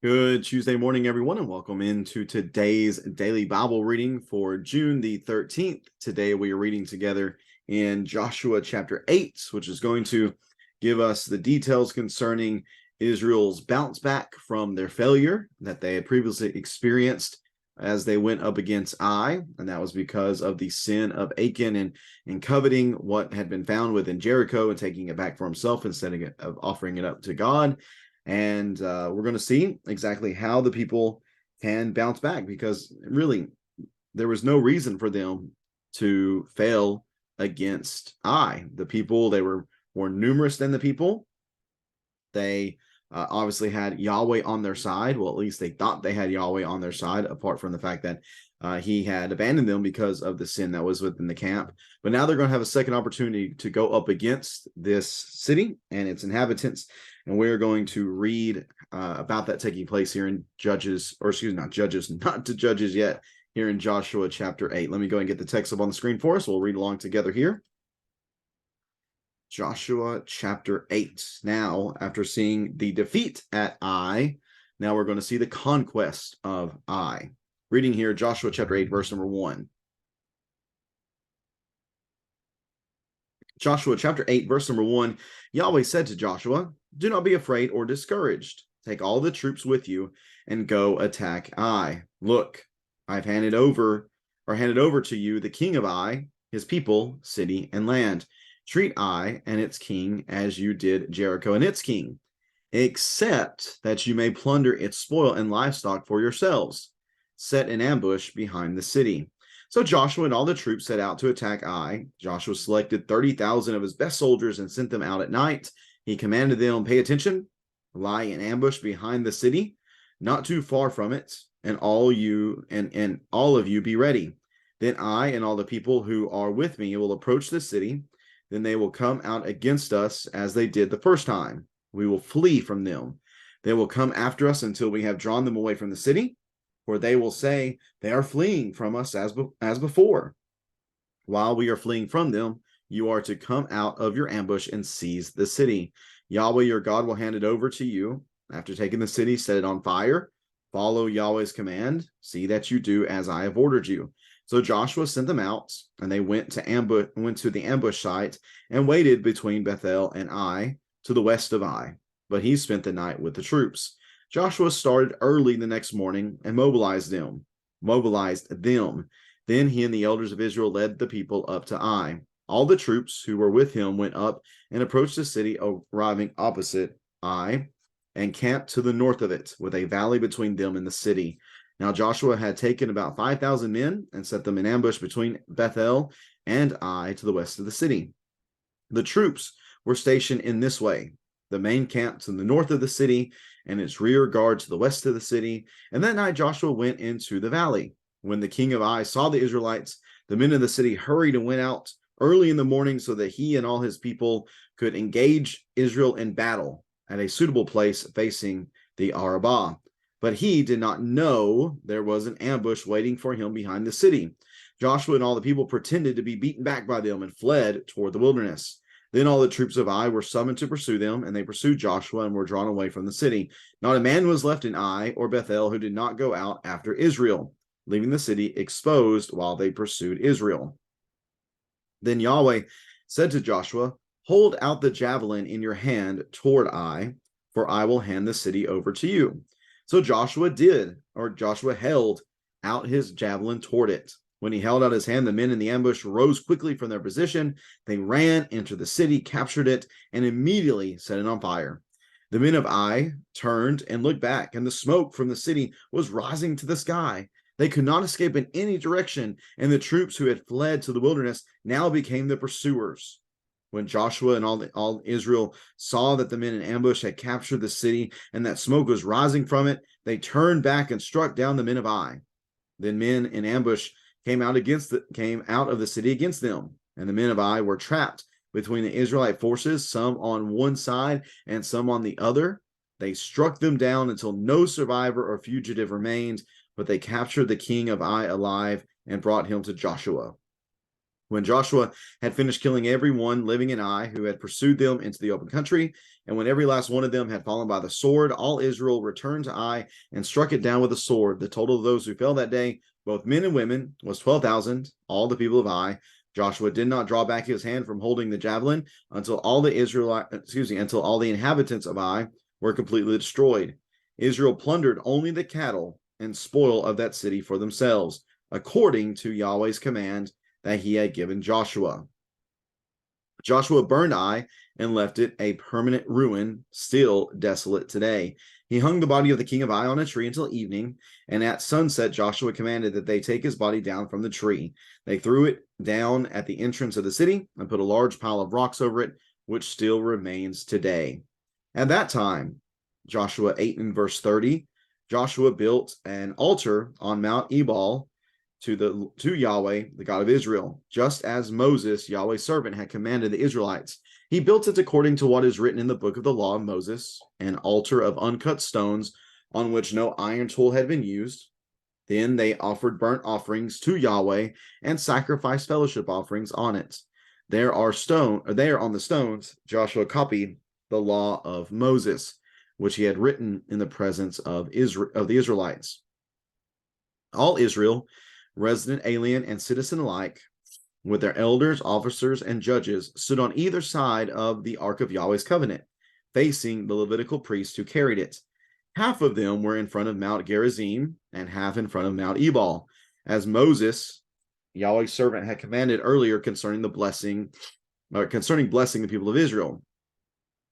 Good Tuesday morning, everyone, and welcome into today's daily Bible reading for June the 13th. Today we are reading together in Joshua chapter 8, which is going to give us the details concerning Israel's bounce back from their failure that they had previously experienced as they went up against Ai, and that was because of the sin of Achan and coveting what had been found within Jericho and taking it back for himself instead of offering it up to God. And we're going to see exactly how the people can bounce back, because really there was no reason for them to fail against Ai. The people, they were more numerous than the people. They obviously had Yahweh on their side. Well, at least they thought they had Yahweh on their side, apart from the fact that he had abandoned them because of the sin that was within the camp. But now they're going to have a second opportunity to go up against this city and its inhabitants. And we're going to read about that taking place here in Judges, or excuse me, not to Judges yet, here in Joshua chapter 8. Let me go and get the text up on the screen for us. We'll read along together here. Joshua chapter 8. Now, after seeing the defeat at Ai, now we're going to see the conquest of Ai. Reading here, Joshua chapter 8, verse number 1. Joshua chapter 8, verse number 1, Yahweh said to Joshua, "Do not be afraid or discouraged. Take all the troops with you and go attack Ai. Look, I've handed over to you the king of Ai, his people, city, and land. Treat Ai and its king as you did Jericho and its king, except that you may plunder its spoil and livestock for yourselves. Set an ambush behind the city." So Joshua and all the troops set out to attack Ai. Joshua selected 30,000 of his best soldiers and sent them out at night. He commanded them, "Pay attention, lie in ambush behind the city, not too far from it, and all of you be ready. Then I and all the people who are with me will approach the city. Then they will come out against us as they did the first time. We will flee from them. They will come after us until we have drawn them away from the city, for they will say, 'They are fleeing from us as before.' While we are fleeing from them, you are to come out of your ambush and seize the city. Yahweh your God will hand it over to you. After taking the city, set it on fire. Follow Yahweh's command. See that you do as I have ordered you." So Joshua sent them out, and they went to the ambush site and waited between Bethel and Ai, to the west of Ai. But he spent the night with the troops. Joshua started early the next morning and mobilized them. Then he and the elders of Israel led the people up to Ai. All the troops who were with him went up and approached the city, arriving opposite Ai, and camped to the north of it, with a valley between them and the city. Now Joshua had taken about 5,000 men and set them in ambush between Bethel and Ai to the west of the city. The troops were stationed in this way: the main camp to the north of the city, and its rear guard to the west of the city. And that night Joshua went into the valley. When the king of Ai saw the Israelites, the men of the city hurried and went out early in the morning so that he and all his people could engage Israel in battle at a suitable place facing the Arabah. But he did not know there was an ambush waiting for him behind the city. Joshua and all the people pretended to be beaten back by them and fled toward the wilderness. Then all the troops of Ai were summoned to pursue them, and they pursued Joshua and were drawn away from the city. Not a man was left in Ai or Bethel who did not go out after Israel, leaving the city exposed while they pursued Israel. Then Yahweh said to Joshua, "Hold out the javelin in your hand toward Ai, for I will hand the city over to you." So Joshua held out his javelin toward it. When he held out his hand, the men in the ambush rose quickly from their position. They ran into the city, captured it, and immediately set it on fire. The men of Ai turned and looked back, and the smoke from the city was rising to the sky. They could not escape in any direction, and the troops who had fled to the wilderness now became the pursuers. When Joshua and all Israel saw that the men in ambush had captured the city and that smoke was rising from it, they turned back and struck down the men of Ai. Then men in ambush came out of the city against them, and the men of Ai were trapped between the Israelite forces, some on one side and some on the other. They struck them down until no survivor or fugitive remained, but they captured the king of Ai alive and brought him to Joshua. When Joshua had finished killing everyone living in Ai who had pursued them into the open country, and when every last one of them had fallen by the sword, all Israel returned to Ai and struck it down with a sword. The total of those who fell that day, both men and women, was 12,000, all the people of Ai. Joshua did not draw back his hand from holding the javelin until all the inhabitants of Ai were completely destroyed. Israel plundered only the cattle and spoil of that city for themselves, according to Yahweh's command that he had given Joshua. Joshua burned Ai and left it a permanent ruin, still desolate today. He hung the body of the king of Ai on a tree until evening, and at sunset Joshua commanded that they take his body down from the tree. They threw it down at the entrance of the city and put a large pile of rocks over it, which still remains today. At that time, Joshua 8 and verse 30, Joshua built an altar on Mount Ebal to Yahweh, the God of Israel, just as Moses, Yahweh's servant, had commanded the Israelites. He built it according to what is written in the book of the law of Moses, an altar of uncut stones on which no iron tool had been used. Then they offered burnt offerings to Yahweh and sacrificed fellowship offerings on it. There on the stones, Joshua copied the law of Moses, which he had written in the presence of the Israelites. All Israel, resident, alien, and citizen alike, with their elders, officers, and judges, stood on either side of the Ark of Yahweh's covenant, facing the Levitical priests who carried it. Half of them were in front of Mount Gerizim, and half in front of Mount Ebal, as Moses, Yahweh's servant, had commanded earlier concerning blessing the people of Israel.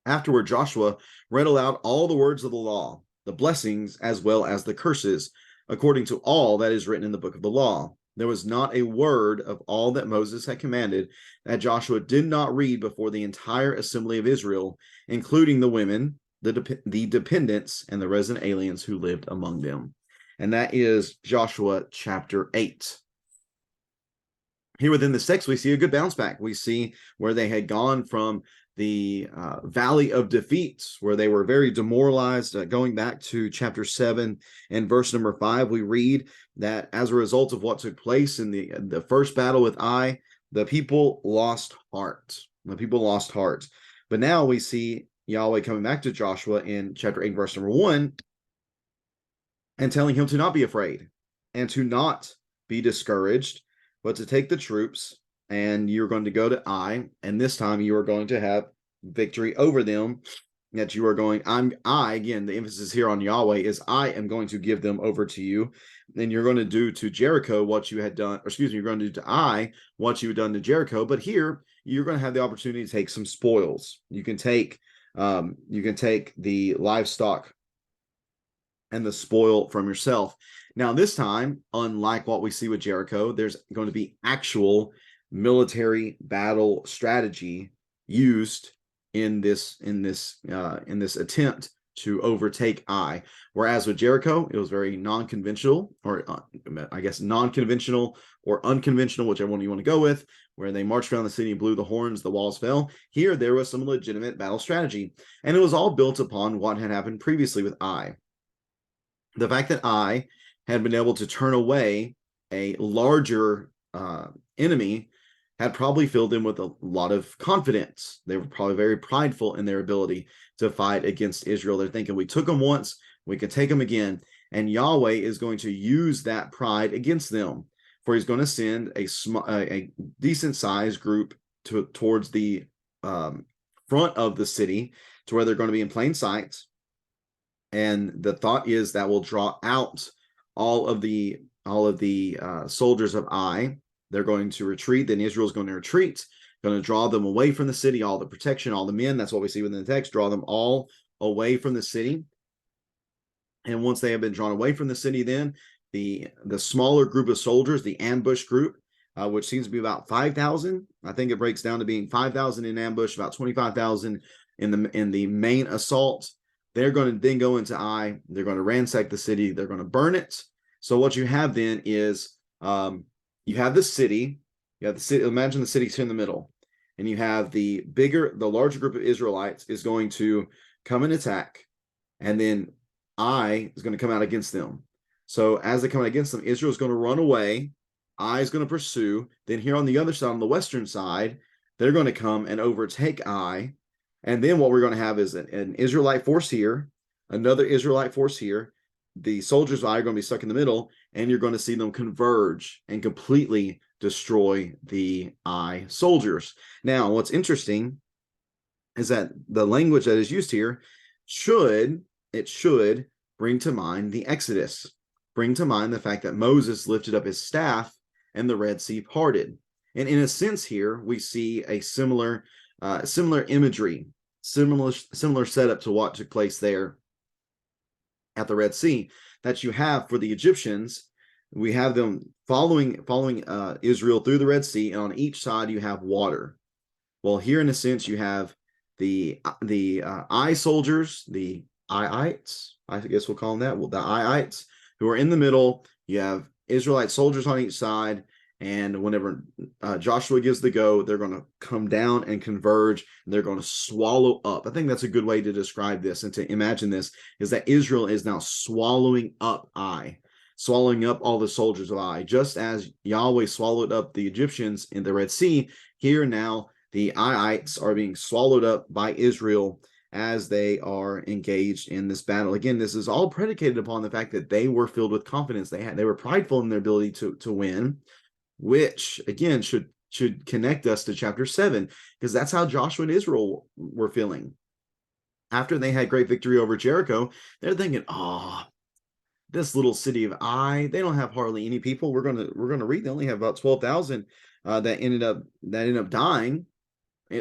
Afterward, Joshua read aloud all the words of the law, the blessings as well as the curses, according to all that is written in the book of the law. There was not a word of all that Moses had commanded that Joshua did not read before the entire assembly of Israel, including the women, the dependents, and the resident aliens who lived among them. And that is Joshua chapter 8. Here within this text, we see a good bounce back. We see where they had gone from the valley of defeats, where they were very demoralized. Going back to chapter 7 and verse number 5, we read that as a result of what took place in the first battle with Ai, the people lost heart. The people lost heart. But now we see Yahweh coming back to Joshua in chapter 8, verse number 1, and telling him to not be afraid and to not be discouraged, but to take the troops, and you're going to go to Ai, and this time you are going to have victory over them. That you are going, again, the emphasis here on Yahweh is I am going to give them over to you, and you're going to do to Jericho what you had done, you're going to do to Ai what you had done to Jericho, but here you're going to have the opportunity to take some spoils. You can take the livestock and the spoil from yourself. Now, this time, unlike what we see with Jericho, there's going to be actual military battle strategy used in this attempt to overtake Ai. Whereas with Jericho, it was very non-conventional, or non-conventional or unconventional, whichever one you want to go with, where they marched around the city, blew the horns, the walls fell. Here, there was some legitimate battle strategy, and it was all built upon what had happened previously with Ai. The fact that Ai had been able to turn away a larger enemy had probably filled them with a lot of confidence. They were probably very prideful in their ability to fight against Israel. They're thinking, we took them once, we can take them again. And Yahweh is going to use that pride against them, for he's going to send a decent-sized group towards the front of the city, to where they're going to be in plain sight. And the thought is that will draw out all of the soldiers of Ai. They're going to retreat. Then Israel's going to retreat, going to draw them away from the city, all the protection, all the men. That's what we see within the text. Draw them all away from the city. And once they have been drawn away from the city, then the smaller group of soldiers, the ambush group, which seems to be about 5,000. I think it breaks down to being 5,000 in ambush, about 25,000 in the main assault. They're going to then go into Ai. They're going to ransack the city. They're going to burn it. So what you have then is you have the city. You have the city. Imagine the city's here in the middle, and you have the larger group of Israelites is going to come and attack, and then Ai is going to come out against them. So as they come out against them, Israel is going to run away, Ai is going to pursue. Then here on the other side, on the western side, they're going to come and overtake Ai. And then what we're going to have is an Israelite force here, another Israelite force here. The soldiers of Ai are going to be stuck in the middle, and you're going to see them converge and completely destroy the Ai soldiers. Now, what's interesting is that the language that is used here should bring to mind the Exodus, bring to mind the fact that Moses lifted up his staff and the Red Sea parted. And in a sense here, we see a similar imagery, similar setup to what took place there at the Red Sea that you have for the Egyptians. We have them following Israel through the Red Sea, and on each side you have water. Well, here in a sense you have the Ai soldiers, the Aiites, I guess we'll call them that. Well, the Aiites who are in the middle. You have Israelite soldiers on each side, and whenever Joshua gives the go, they're going to come down and converge, and they're going to swallow up. I think that's a good way to describe this and to imagine this, is that Israel is now swallowing up Ai, swallowing up all the soldiers of Ai. Just as Yahweh swallowed up the Egyptians in the Red Sea, here now the Aiites are being swallowed up by Israel as they are engaged in this battle. Again, this is all predicated upon the fact that they were filled with confidence. They were prideful in their ability to win, which again should connect us to chapter 7, because that's how Joshua and Israel were feeling. After they had great victory over Jericho, they're thinking, oh, this little city of Ai, they don't have hardly any people. We're gonna read they only have about 12,000 that ended up dying.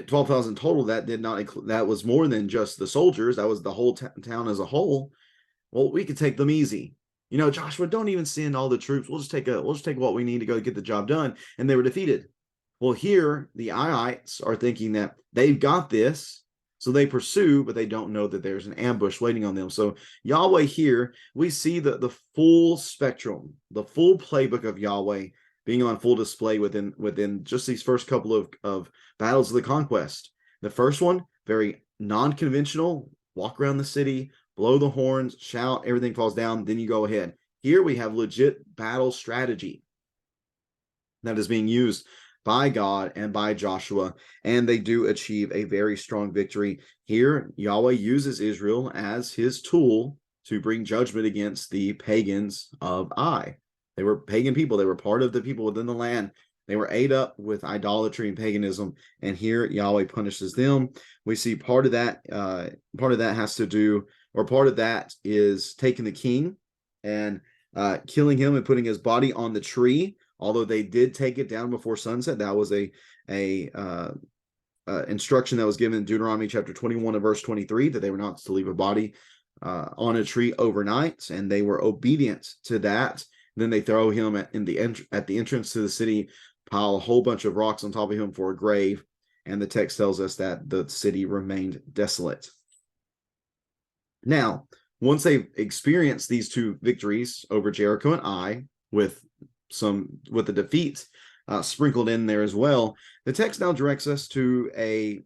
12,000 total. That did not include, that was more than just the soldiers. That was the whole town as a whole. Well, we could take them easy. Joshua, don't even send all the troops. We'll just take what we need to go get the job done. And they were defeated. Well, here the Aiites are thinking that they've got this, so they pursue, but they don't know that there's an ambush waiting on them. So Yahweh here, we see the full spectrum, the full playbook of Yahweh being on full display within just these first couple of battles of the conquest. The first one, very non-conventional, walk around the city, blow the horns, shout, everything falls down, then you go ahead. Here we have legit battle strategy that is being used by God and by Joshua, and they do achieve a very strong victory. Here, Yahweh uses Israel as his tool to bring judgment against the pagans of Ai. They were pagan people. They were part of the people within the land. They were ate up with idolatry and paganism, and here Yahweh punishes them. We see part of that has to do, or part of that is taking the king and killing him and putting his body on the tree. Although they did take it down before sunset, that was a instruction that was given in Deuteronomy chapter 21 and verse 23, that they were not to leave a body on a tree overnight, and they were obedient to that. Then they throw him at the entrance to the city, pile a whole bunch of rocks on top of him for a grave, and the text tells us that the city remained desolate. Now, once they've experienced these two victories over Jericho and Ai, with the defeat sprinkled in there as well, the text now directs us to a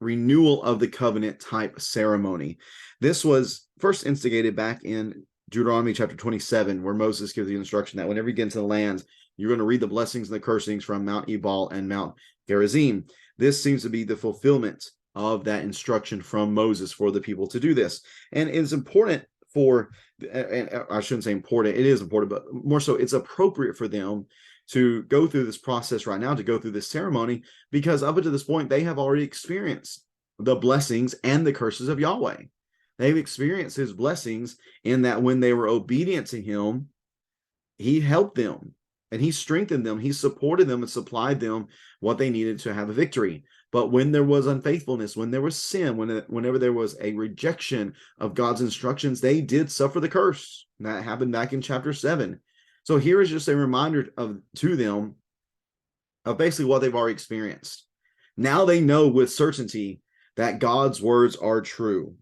renewal of the covenant type ceremony. This was first instigated back in Deuteronomy chapter 27, where Moses gives the instruction that whenever you get into the land, you're going to read the blessings and the cursings from Mount Ebal and Mount Gerizim. This seems to be the fulfillment of that instruction from Moses for the people to do this. And it's important for, and I shouldn't say important, it is important, but more so it's appropriate for them to go through this process right now, to go through this ceremony, because up until this point, they have already experienced the blessings and the curses of Yahweh. They've experienced his blessings in that when they were obedient to him, he helped them and he strengthened them. He supported them and supplied them what they needed to have a victory. But when there was unfaithfulness, when there was sin, whenever there was a rejection of God's instructions, they did suffer the curse. And that happened back in chapter 7. So here is just a reminder to them of basically what they've already experienced. Now they know with certainty that God's words are true.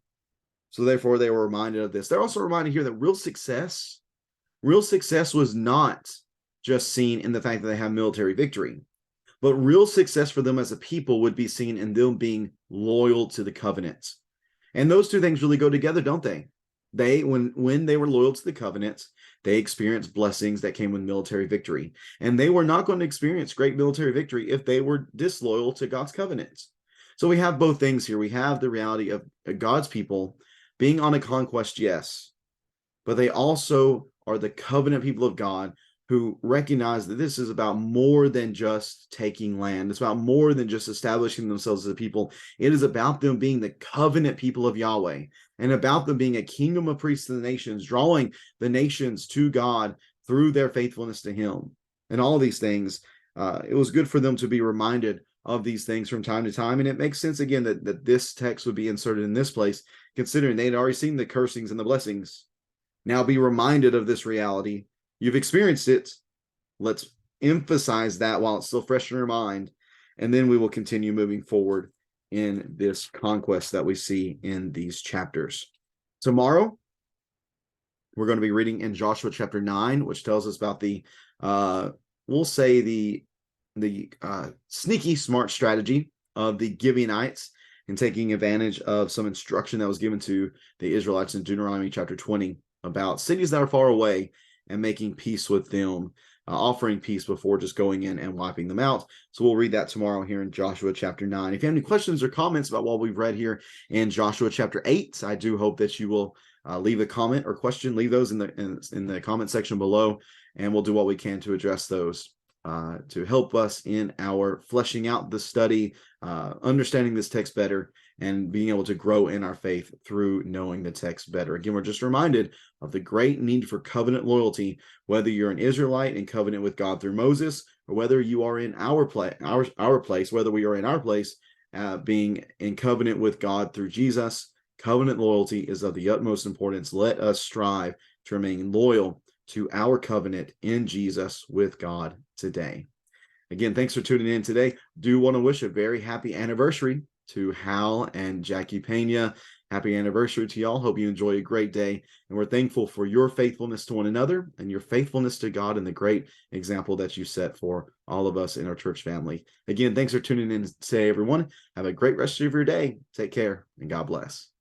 So therefore, they were reminded of this. They're also reminded here that real success was not just seen in the fact that they have military victory, but real success for them as a people would be seen in them being loyal to the covenant. And those two things really go together, don't they? when they were loyal to the covenant, they experienced blessings that came with military victory. And they were not going to experience great military victory if they were disloyal to God's covenants. So we have both things here. We have the reality of God's people being on a conquest, yes, but they also are the covenant people of God who recognize that this is about more than just taking land. It's about more than just establishing themselves as a people. It is about them being the covenant people of Yahweh, and about them being a kingdom of priests to the nations, drawing the nations to God through their faithfulness to him. And all of these things, it was good for them to be reminded of these things from time to time. And it makes sense, again, that this text would be inserted in this place, considering they'd already seen the cursings and the blessings. Now be reminded of this reality. You've experienced it. Let's emphasize that while it's still fresh in your mind. And then we will continue moving forward in this conquest that we see in these chapters. Tomorrow, we're going to be reading in Joshua chapter 9, which tells us about the, we'll say the sneaky smart strategy of the Gibeonites and taking advantage of some instruction that was given to the Israelites in Deuteronomy chapter 20 about cities that are far away and making peace with them, offering peace before just going in and wiping them out. So we'll read that tomorrow here in Joshua chapter 9. If you have any questions or comments about what we've read here in Joshua chapter 8, I do hope that you will leave a comment or question. Leave those in the comment section below, and we'll do what we can to address those to help us in our fleshing out the study, understanding this text better, and being able to grow in our faith through knowing the text better. Again, we're just reminded of the great need for covenant loyalty, whether you're an Israelite in covenant with God through Moses, or whether you are in our place, whether we are in our place, being in covenant with God through Jesus. Covenant loyalty is of the utmost importance. Let us strive to remain loyal to our covenant in Jesus with God today. Again, thanks for tuning in today. Do want to wish a very happy anniversary to Hal and Jackie Pena. Happy anniversary to y'all. Hope you enjoy a great day. And we're thankful for your faithfulness to one another and your faithfulness to God and the great example that you set for all of us in our church family. Again, thanks for tuning in today, everyone. Have a great rest of your day. Take care and God bless.